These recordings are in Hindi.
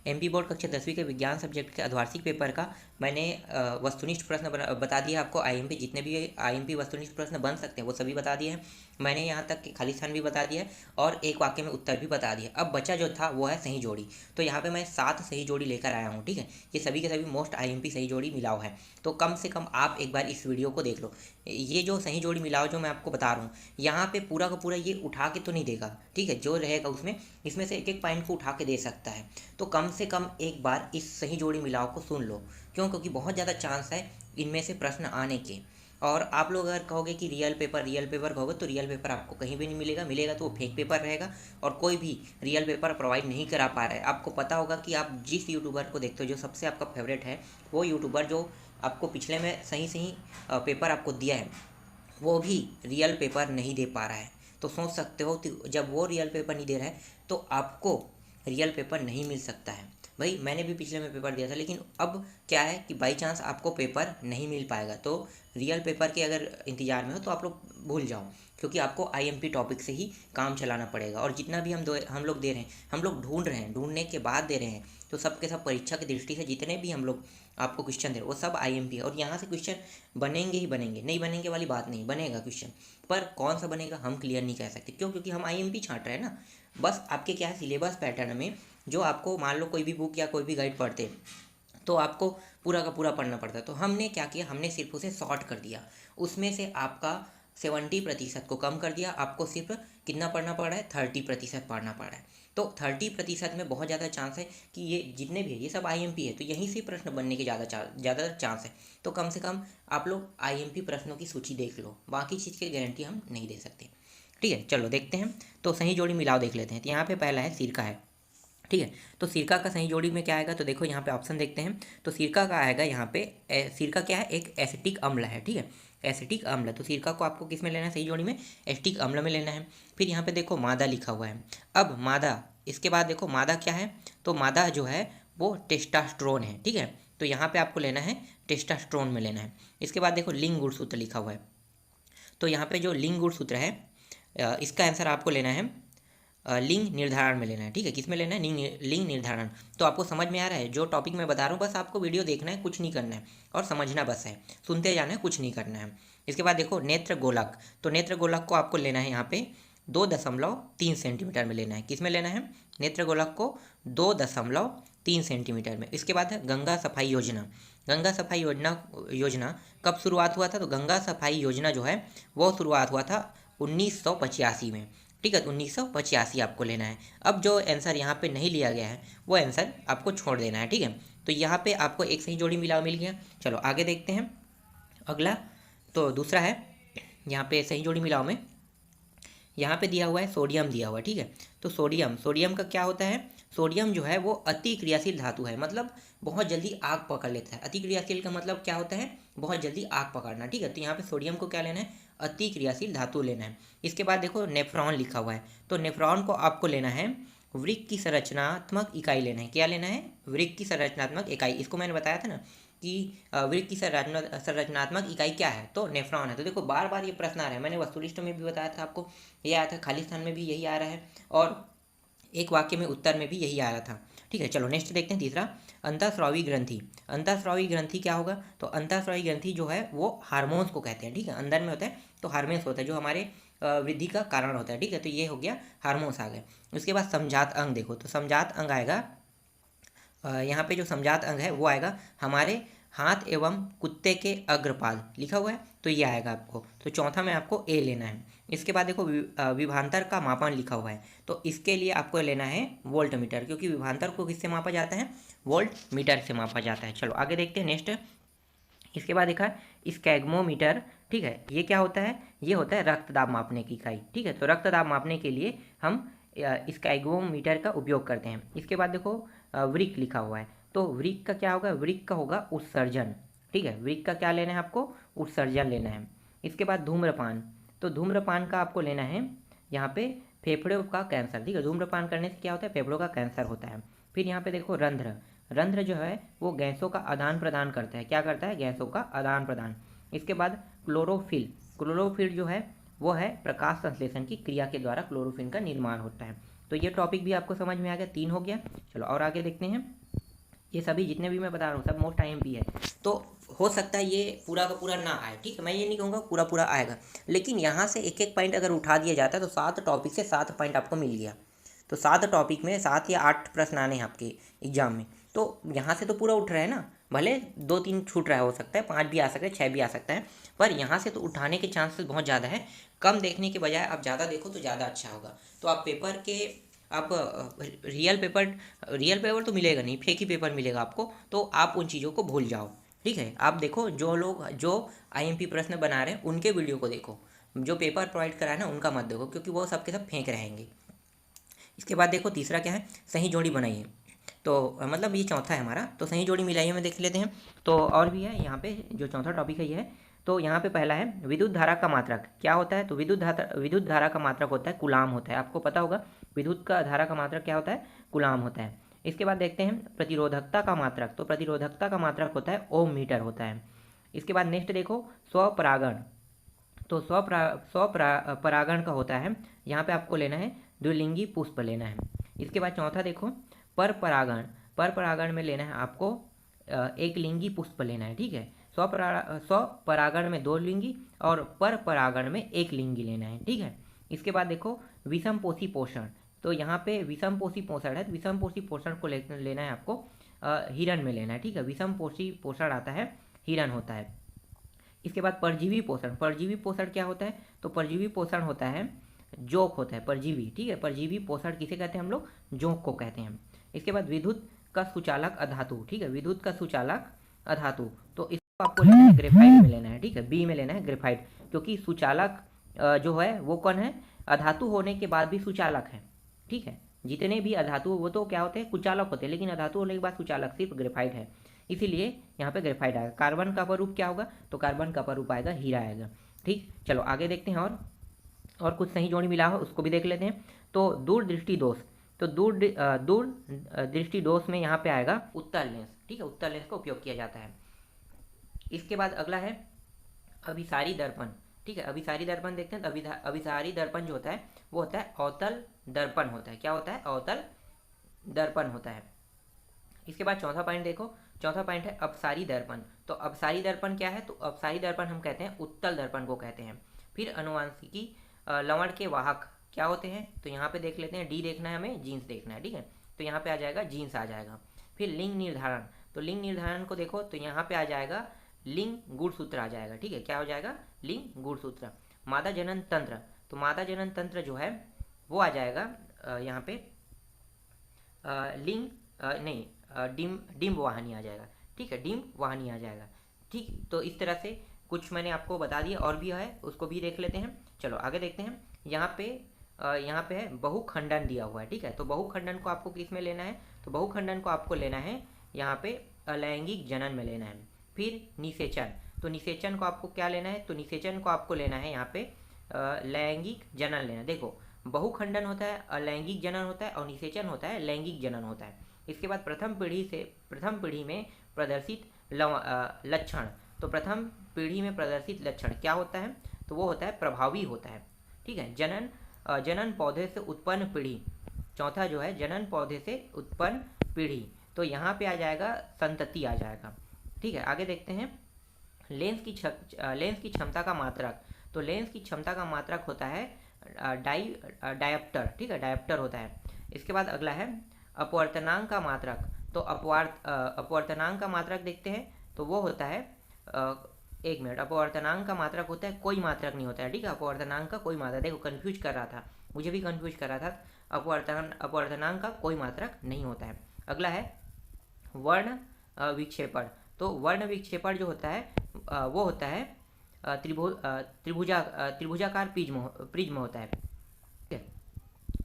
एमपी बोर्ड कक्षा 10वीं के विज्ञान सब्जेक्ट के अर्धवार्षिक पेपर का मैंने वस्तुनिष्ठ प्रश्न बता दिया आपको। आईएमपी जितने भी आईएमपी वस्तुनिष्ठ प्रश्न बन सकते हैं वो सभी बता दिए हैं मैंने। यहाँ तक कि खाली स्थान भी बता दिया है और एक वाक्य में उत्तर भी बता दिया। अब बचा जो था वो है सही जोड़ी। तो यहाँ पे मैं 7 सही जोड़ी लेकर आया हूँ, ठीक है। ये सभी के सभी मोस्ट आईएमपी सही जोड़ी मिलाव है। तो कम से कम आप एक बार इस वीडियो को देख लो। ये जो सही जोड़ी मिलाव जो मैं आपको बता रहा हूँ, यहाँ पे पूरा का पूरा ये उठा के तो नहीं देगा, ठीक है। जो रहेगा उसमें इसमें से एक एक पॉइंट को उठा के दे सकता है। तो कम से कम एक बार इस सही जोड़ी मिलाव को सुन लो, क्योंकि बहुत ज़्यादा चांस है इनमें से प्रश्न आने के। और आप लोग अगर कहोगे कि रियल पेपर कहोगे तो रियल पेपर आपको कहीं भी नहीं मिलेगा। मिलेगा तो वो फेक पेपर रहेगा और कोई भी रियल पेपर प्रोवाइड नहीं करा पा रहा है। आपको पता होगा कि आप जिस यूट्यूबर को देखते हो, जो सबसे आपका फेवरेट है, वो यूट्यूबर जो आपको पिछले में सही सही पेपर आपको दिया है, वो भी रियल पेपर नहीं दे पा रहा है। तो सोच सकते हो जब वो रियल पेपर नहीं दे रहा है तो आपको रियल पेपर नहीं मिल सकता है। भाई मैंने भी पिछले में पेपर दिया था, लेकिन अब क्या है कि बाई चांस आपको पेपर नहीं मिल पाएगा। तो रियल पेपर के अगर इंतज़ार में हो तो आप लोग भूल जाओ, क्योंकि आपको आईएमपी टॉपिक से ही काम चलाना पड़ेगा। और जितना भी हम लोग दे रहे हैं, हम लोग ढूंढ रहे हैं, ढूंढने के बाद दे रहे हैं। तो सब के सब परीक्षा की दृष्टि से जितने भी हम लोग आपको क्वेश्चन दे रहे हैं वो सब आईएमपी है। और यहाँ से क्वेश्चन बनेंगे ही बनेंगे, नहीं बनेंगे वाली बात नहीं, बनेगा क्वेश्चन। पर कौन सा बनेगा हम क्लियर नहीं कह सकते। क्यों? क्योंकि हम आईएमपी छांट रहे हैं ना। बस आपके क्या है, सिलेबस पैटर्न में जो आपको मान लो कोई भी बुक या कोई भी गाइड पढ़ते हैं तो आपको पूरा का पूरा पढ़ना पड़ता है। तो हमने क्या किया, हमने सिर्फ उसे शॉर्ट कर दिया। उसमें से आपका 70% को कम कर दिया। आपको सिर्फ कितना पढ़ना पड़ रहा है, 30% पढ़ना पड़ रहा है। तो 30% में बहुत ज़्यादा चांस है कि ये जितने भी है ये सब आईएमपी है, तो यहीं से प्रश्न बनने के ज़्यादा चांस है। तो कम से कम आप लोग आईएमपी प्रश्नों की सूची देख लो, बाकी चीज़ की गारंटी हम नहीं दे सकते, ठीक है। चलो देखते हैं। तो सही जोड़ी मिलाव देख लेते हैं। तो यहाँ पे पहला है सिरका है, ठीक है। तो सिरका का सही जोड़ी में क्या आएगा, तो देखो यहाँ पे ऑप्शन देखते हैं। तो सिरका का आएगा यहाँ पे सिरका क्या है, एक एसिटिक अम्ल है, ठीक है। एसिटिक अम्ल। तो सिरका को आपको किस में लेना है, सही जोड़ी में एसिटिक अम्ल में लेना है। फिर यहाँ पे देखो मादा लिखा हुआ है। अब मादा, इसके बाद देखो मादा क्या है, तो मादा जो है वो टेस्टास्ट्रोन है, ठीक है। तो यहाँ पे आपको लेना है टेस्टास्ट्रोन में लेना है। इसके बाद देखो लिंग गुणसूत्र लिखा हुआ है। तो यहाँ पे जो लिंग गुणसूत्र है इसका आंसर आपको लेना है लिंग निर्धारण में लेना है, ठीक है। किस में लेना है, लिंग निर्धारण। तो आपको समझ में आ रहा है जो टॉपिक मैं बता रहा हूँ। बस आपको वीडियो देखना है, कुछ नहीं करना है, और समझना बस है, सुनते जाना है, कुछ नहीं करना है। इसके बाद देखो नेत्र गोलक। तो नेत्र गोलक को आपको लेना है यहाँ पे 2.3 सेंटीमीटर में लेना है। किस में लेना है, नेत्र गोलक को 2.3 सेंटीमीटर में। इसके बाद है गंगा सफाई योजना। गंगा सफाई योजना कब शुरुआत हुआ था, तो गंगा सफाई योजना जो है वो शुरुआत हुआ था 1985 में, ठीक है। तो 1985 आपको लेना है। अब जो आंसर यहाँ पे नहीं लिया गया है वो आंसर आपको छोड़ देना है, ठीक है। तो यहाँ पे आपको एक सही जोड़ी मिल गया। चलो आगे देखते हैं अगला। तो दूसरा है यहाँ पे सही जोड़ी मिलाओ में, यहाँ पे दिया हुआ है सोडियम दिया हुआ है, ठीक है। तो सोडियम का क्या होता है, सोडियम जो है वो अति क्रियाशील धातु है, मतलब बहुत जल्दी आग पकड़ लेता है। अति क्रियाशील का मतलब क्या होता है, बहुत जल्दी आग पकड़ना, ठीक है। तो यहाँ पे सोडियम को क्या लेना है, अति क्रियाशील धातु लेना है। इसके बाद देखो नेफ्रॉन लिखा हुआ है। तो नेफ्रॉन को आपको लेना है वृक्क की संरचनात्मक इकाई लेना है। क्या लेना है, वृक्क की संरचनात्मक इकाई। इसको मैंने बताया था ना कि वृक्क की संरचनात्मक इकाई क्या है, तो नेफ्रॉन है। तो देखो बार बार ये प्रश्न आ रहा है, मैंने वस्तुनिष्ठ में भी बताया था आपको, ये आया था, खाली स्थान में भी यही आ रहा है, और एक वाक्य में उत्तर में भी यही आ रहा था, ठीक है। चलो नेक्स्ट देखते हैं तीसरा, अंतःस्रावी ग्रंथि। अंतःस्रावी ग्रंथि क्या होगा, तो अंतःस्रावी ग्रंथि जो है वो हार्मोन्स को कहते हैं, ठीक है। अंदर में होता है तो हार्मोन्स होता है जो हमारे वृद्धि का कारण होता है, ठीक है। तो ये हो गया हार्मोन्स आ गए। उसके बाद समजात अंग देखो, तो समजात अंग आएगा यहाँ पे जो समजात अंग है वो आएगा हमारे हाथ एवं कुत्ते के अग्रपाद लिखा हुआ है, तो ये आएगा आपको। तो चौथा में आपको ए लेना है। इसके बाद देखो विभांतर का मापन लिखा हुआ है। तो इसके लिए आपको लेना है वोल्ट मीटर, क्योंकि विभांतर को किससे मापा जाता है, वोल्ट मीटर से मापा जाता है। चलो आगे देखते हैं नेक्स्ट। इसके बाद देखा स्कैग्मोमीटर, ठीक है। ये क्या होता है, ये होता है रक्त दाब मापने की इकाई, ठीक है। तो रक्त दाब मापने के लिए हम स्कैग्मोमीटर का उपयोग करते हैं। इसके बाद देखो वृक्क लिखा हुआ है। तो वृक्क का क्या होगा, वृक्क का होगा उत्सर्जन, ठीक है। वृक्क का क्या लेना है आपको, उत्सर्जन लेना है। इसके बाद धूम्रपान। तो धूम्रपान का आपको लेना है यहाँ पे फेफड़ों का कैंसर, ठीक है। धूम्रपान करने से क्या होता है, फेफड़ों का कैंसर होता है। फिर यहाँ पे देखो रंध्र। रंध्र जो है वो गैसों का आदान प्रदान करता है, क्या करता है, गैसों का आदान प्रदान। इसके बाद क्लोरोफिल। क्लोरोफिल जो है वो है प्रकाश संश्लेषण की क्रिया के द्वारा क्लोरोफिल का निर्माण होता है। तो ये टॉपिक भी आपको समझ में आ गया, 3 हो गया। चलो और आगे देखते हैं। ये सभी जितने भी मैं बता रहा हूँ सब मोस्ट IMP है। तो हो सकता है ये पूरा का पूरा ना आए, ठीक है, मैं ये नहीं कहूँगा पूरा पूरा आएगा, लेकिन यहाँ से एक एक पॉइंट अगर उठा दिया जाता है तो 7 टॉपिक से 7 पॉइंट आपको मिल गया। तो 7 टॉपिक में 7 या 8 प्रश्न आने हैं आपके एग्जाम में, तो यहाँ से तो पूरा उठ रहा है ना। भले 2-3 छूट रहा है, हो सकता है 5 भी आ सकता है, 6 भी आ सकता है, पर यहाँ से तो उठाने के चांसेस बहुत ज़्यादा है। कम देखने के बजाय आप ज़्यादा देखो तो ज़्यादा अच्छा होगा। तो आप पेपर के आप रियल पेपर तो मिलेगा नहीं, फेक ही पेपर मिलेगा आपको, तो आप उन चीज़ों को भूल जाओ, ठीक है। आप देखो जो लोग जो IMP प्रश्न बना रहे हैं उनके वीडियो को देखो, जो पेपर प्रोवाइड करा है ना उनका मत देखो, क्योंकि वो सबके सब फेंक रहेंगे। इसके बाद देखो तीसरा क्या है, सही जोड़ी बनाइए। तो मतलब ये चौथा है हमारा, तो सही जोड़ी मिलाइए में देख लेते हैं। तो और भी है यहाँ पे, जो चौथा टॉपिक है ये है। तो यहाँ पे पहला है विद्युत धारा का मात्रक क्या होता है। तो विद्युत धारा का मात्रक होता है कूलाम होता है, आपको पता होगा विद्युत का धारा का मात्रक क्या होता है, कूलाम होता है। इसके बाद देखते हैं प्रतिरोधकता का मात्रक। तो प्रतिरोधकता का मात्रक होता है ओम मीटर होता है। इसके बाद नेक्स्ट देखो स्वपरागण। तो स्वपरागण का होता है, यहाँ पे आपको लेना है द्विलिंगी पुष्प लेना है। इसके बाद चौथा देखो पर परागण में लेना है आपको एक लिंगी पुष्प लेना है, ठीक है। स्वपरागण में 2 लिंगी और पर परागण में 1 लिंगी लेना है, ठीक है। इसके बाद देखो विषमपोषी पोषण। तो यहाँ पे विषमपोषी पोषण है, तो विषमपोषी पोषण को लेना है आपको हिरण में लेना है, ठीक है। विषमपोषी पोषण आता है, हिरण होता है। इसके बाद परजीवी पोषण। परजीवी पोषण क्या होता है, तो परजीवी पोषण होता है जोंक होता है, परजीवी, ठीक है। परजीवी पोषण किसे कहते हैं हम लोग, जोंक को कहते हैं। इसके बाद विद्युत का सुचालक अधातु, ठीक है, विद्युत का सुचालक अधातु। तो इसको आपको लेना है ग्रेफाइट में लेना है, ठीक है, बी में लेना है ग्रेफाइट, क्योंकि सुचालक जो है वो कौन है, अधातु होने के बाद भी सुचालक है, ठीक है। जितने भी अधातु वो तो क्या होते हैं, कुचालक होते हैं, लेकिन अधातु होने के बाद सुचालक सिर्फ ग्रेफाइट है, इसीलिए यहाँ पे ग्रेफाइट आएगा। कार्बन का अपरूप क्या होगा, तो कार्बन का अपरूप आएगा हीरा आएगा, ठीक। चलो आगे देखते हैं और कुछ सही जोड़ी मिला हो उसको भी देख लेते हैं। तो दूरदृष्टि दोष। तो दूर दृष्टि दोष में यहाँ पे आएगा उत्तल लेंस, ठीक है, उत्तल लेंस का उपयोग किया जाता है। इसके बाद अगला है अभिसारी दर्पण, ठीक है। अभिसारी दर्पण देखते हैं, तो अभिसारी दर्पण जो होता है वो होता है अवतल दर्पण होता है। क्या होता है, अवतल दर्पण होता है। इसके बाद चौथा पॉइंट देखो, चौथा पॉइंट है अपसारी दर्पण। तो अपसारी दर्पण क्या है, तो अपसारी दर्पण हम कहते हैं उत्तल दर्पण को कहते हैं। फिर अनुवांशिकी लवण के वाहक क्या होते हैं, तो यहाँ पे देख लेते हैं, डी देखना है हमें, जीन्स देखना है, ठीक है। तो यहाँ पे आ जाएगा जीन्स आ जाएगा। फिर लिंग निर्धारण। तो लिंग निर्धारण को देखो, तो यहाँ पे आ जाएगा लिंग गुणसूत्र आ जाएगा, ठीक है। क्या हो जाएगा, लिंग गुणसूत्र। मादा जनन तंत्र। तो मादा जनन तंत्र जो है वो आ जाएगा यहाँ पे लिंग नहीं डिम्ब वाहिनी आ जाएगा, ठीक है, डिम्ब वाहिनी आ जाएगा, ठीक। तो इस तरह से कुछ मैंने आपको बता दिया, और भी है उसको भी देख लेते हैं। चलो आगे देखते हैं। यहाँ पे है बहुखंडन दिया हुआ है, ठीक है। तो बहुखंडन को आपको किस में लेना है, तो बहुखंडन को आपको लेना है यहाँ पे अलैंगिक जनन में लेना है। फिर निषेचन। तो निषेचन को आपको क्या लेना है, तो निषेचन को आपको लेना है यहाँ पे लैंगिक जनन लेना है। देखो बहुखंडन होता है, अलैंगिक जनन होता है, और निषेचन होता है, लैंगिक जनन होता है। इसके बाद प्रथम पीढ़ी में प्रदर्शित लक्षण। तो प्रथम पीढ़ी में प्रदर्शित लक्षण क्या होता है, तो वो होता है प्रभावी होता है, ठीक है। जनन पौधे से उत्पन्न पीढ़ी। चौथा जो है जनन पौधे से उत्पन्न पीढ़ी, तो यहाँ पे आ जाएगा संतति आ जाएगा, ठीक है। आगे देखते हैं लेंस की क्षमता का मात्रक। तो लेंस की क्षमता का मात्रक होता है डायप्टर, ठीक है, डायप्टर होता है। इसके बाद अगला है अपवर्तनांक का मात्रक। तो अपवर्तनांक का मात्रक देखते हैं, तो वो होता है एक मिनट, अपवर्तनांक का मात्रक होता है कोई मात्रक नहीं होता है, ठीक है। अपवर्तनांक का कोई मात्रक, देखो कंफ्यूज कर रहा था, मुझे भी कंफ्यूज कर रहा था, अपवर्तनांक का कोई मात्रक नहीं होता है। अगला है वर्ण विक्षेपण। तो वर्ण विक्षेपण जो होता है वो होता है त्रिभुजाकार प्रिज्म होता है, ठीक है।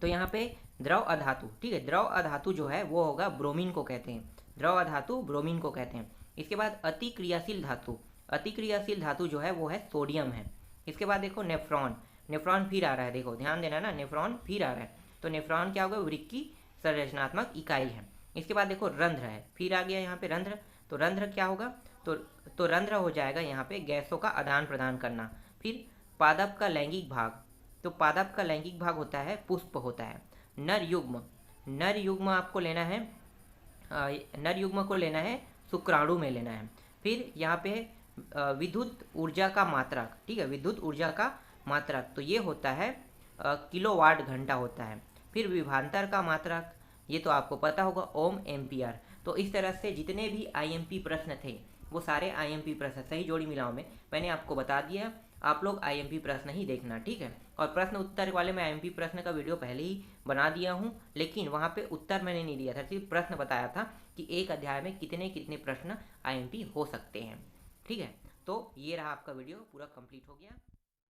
तो यहाँ पे द्रव अधातु, ठीक है, द्रव अधातु जो है वो होगा ब्रोमीन को कहते हैं, द्रव अधातु ब्रोमीन को कहते हैं। इसके बाद अति क्रियाशील धातु। अति क्रियाशील धातु जो है वो है सोडियम है। इसके बाद देखो नेफ्रॉन। नेफ्रॉन फिर आ रहा है, देखो ध्यान देना ना, नेफ्रॉन फिर आ रहा है। तो नेफ्रॉन क्या होगा, वृक्क की संरचनात्मक इकाई है। इसके बाद देखो रंध्र है, फिर आ गया यहाँ पे रंध्र। तो रंध्र क्या होगा, तो रंध्र हो जाएगा यहाँ पे गैसों का आदान प्रदान करना। फिर पादप का लैंगिक भाग। तो पादप का लैंगिक भाग होता है पुष्प होता है। नर युग्म, नर युग्म आपको लेना है, नर युग्म को लेना है शुक्राणु में लेना है। फिर यहाँ पे विद्युत ऊर्जा का मात्रक, ठीक है, विद्युत ऊर्जा का मात्रक तो ये होता है किलोवाट घंटा होता है। फिर विभवांतर का मात्रक, ये तो आपको पता होगा, ओम एम्पियर। तो इस तरह से जितने भी आईएमपी प्रश्न थे वो सारे आईएमपी प्रश्न सही जोड़ी मिलाओ में मैंने आपको बता दिया। आप लोग आईएमपी प्रश्न ही देखना, ठीक है। और प्रश्न उत्तर वाले में आईएमपी प्रश्न का वीडियो पहले ही बना दिया हूँ, लेकिन वहाँ पे उत्तर मैंने नहीं दिया था, सिर्फ प्रश्न बताया था कि एक अध्याय में कितने कितने प्रश्न आईएमपी हो सकते हैं, ठीक है। तो ये रहा आपका वीडियो, पूरा कंप्लीट हो गया।